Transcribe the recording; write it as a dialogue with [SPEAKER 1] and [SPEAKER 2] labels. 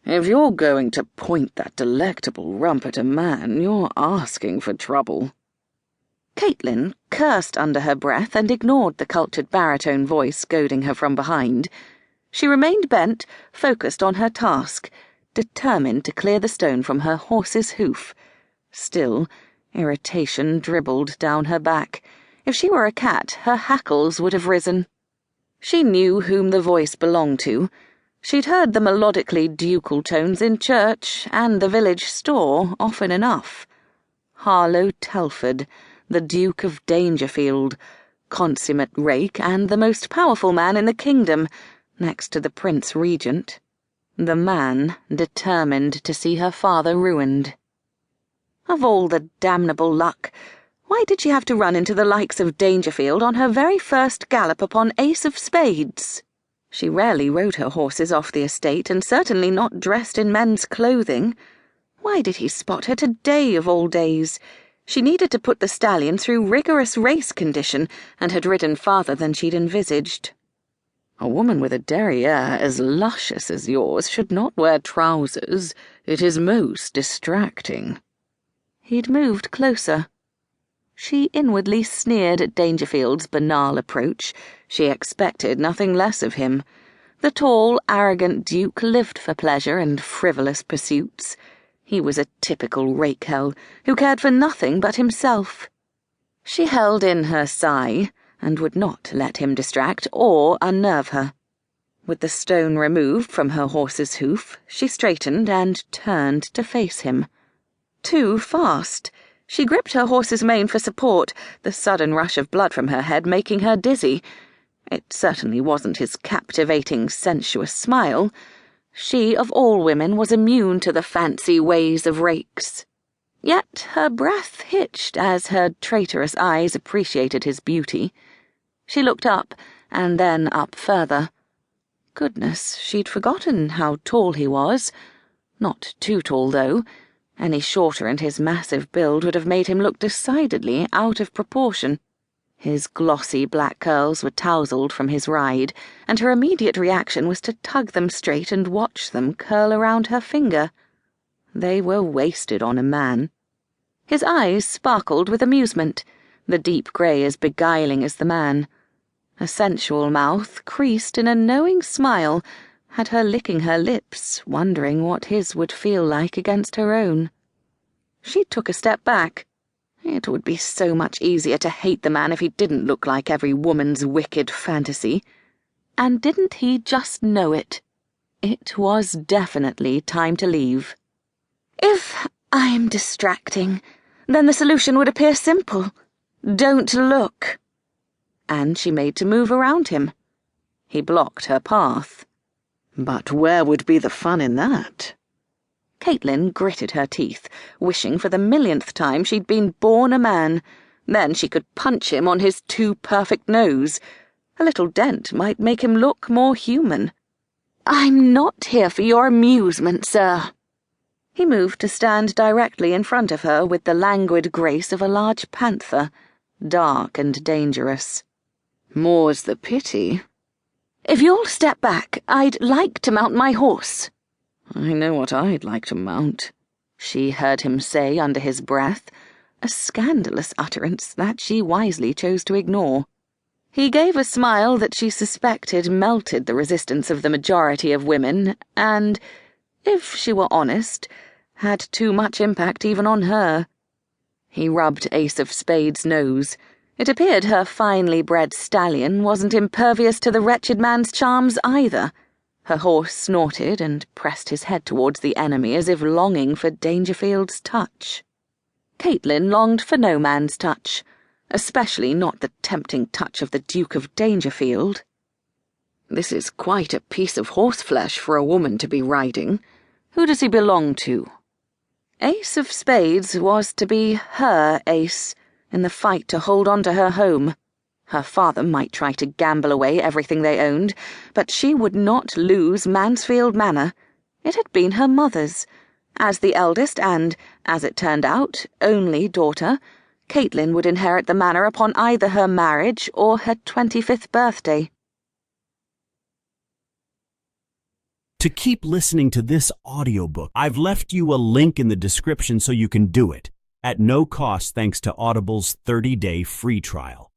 [SPEAKER 1] If you're going to point that delectable rump at a man, you're asking for trouble."
[SPEAKER 2] Caitlin cursed under her breath and ignored the cultured baritone voice goading her from behind. She remained bent, focused on her task, determined to clear the stone from her horse's hoof. Still, irritation dribbled down her back. If she were a cat, her hackles would have risen. She knew whom the voice belonged to. She'd heard the melodically ducal tones in church and the village store often enough. Harlow Telford, the Duke of Dangerfield, consummate rake and the most powerful man in the kingdom, next to the Prince Regent. The man determined to see her father ruined. Of all the damnable luck, why did she have to run into the likes of Dangerfield on her very first gallop upon Ace of Spades? She rarely rode her horses off the estate, and certainly not dressed in men's clothing. Why did he spot her today of all days? She needed to put the stallion through rigorous race condition, and had ridden farther than she'd envisaged.
[SPEAKER 1] "A woman with a derriere as luscious as yours should not wear trousers. It is most distracting."
[SPEAKER 2] He'd moved closer. She inwardly sneered at Dangerfield's banal approach. She expected nothing less of him. The tall, arrogant Duke lived for pleasure and frivolous pursuits. He was a typical rakehell who cared for nothing but himself. She held in her sigh and would not let him distract or unnerve her. With the stone removed from her horse's hoof, she straightened and turned to face him. Too fast. She gripped her horse's mane for support, the sudden rush of blood from her head making her dizzy. It certainly wasn't his captivating, sensuous smile. She, of all women, was immune to the fancy ways of rakes. Yet her breath hitched as her traitorous eyes appreciated his beauty. She looked up, and then up further. Goodness, she'd forgotten how tall he was. Not too tall, though. Any shorter and his massive build would have made him look decidedly out of proportion. His glossy black curls were tousled from his ride, and her immediate reaction was to tug them straight and watch them curl around her finger. They were wasted on a man. His eyes sparkled with amusement, the deep grey as beguiling as the man. A sensual mouth, creased in a knowing smile, had her licking her lips, wondering what his would feel like against her own. She took a step back. It would be so much easier to hate the man if he didn't look like every woman's wicked fantasy. And didn't he just know it? It was definitely time to leave. If I'm distracting, then the solution would appear simple. Don't look. And she made to move around him. He blocked her path.
[SPEAKER 1] But where would be the fun in that?
[SPEAKER 2] Caitlin gritted her teeth, wishing for the millionth time she'd been born a man. Then she could punch him on his too perfect nose. A little dent might make him look more human. "I'm not here for your amusement, sir." He moved to stand directly in front of her with the languid grace of a large panther, dark and dangerous.
[SPEAKER 1] "More's the pity."
[SPEAKER 2] "If you'll step back, I'd like to mount my horse."
[SPEAKER 1] "I know what I'd like to mount,"
[SPEAKER 2] she heard him say under his breath, a scandalous utterance that she wisely chose to ignore. He gave a smile that she suspected melted the resistance of the majority of women and, if she were honest, had too much impact even on her. He rubbed Ace of Spades' nose. It appeared her finely bred stallion wasn't impervious to the wretched man's charms either. Her horse snorted and pressed his head towards the enemy as if longing for Dangerfield's touch. Caitlin longed for no man's touch, especially not the tempting touch of the Duke of Dangerfield.
[SPEAKER 1] "This is quite a piece of horseflesh for a woman to be riding.
[SPEAKER 2] Who does he belong to?" Ace of Spades was to be her ace in the fight to hold on to her home. Her father might try to gamble away everything they owned, but she would not lose Mansfield Manor. It had been her mother's. As the eldest and, as it turned out, only daughter, Caitlin would inherit the manor upon either her marriage or her 25th birthday.
[SPEAKER 3] to keep listening to this audiobook. I've left you a link in the description so you can do it, at no cost thanks to Audible's 30-day free trial.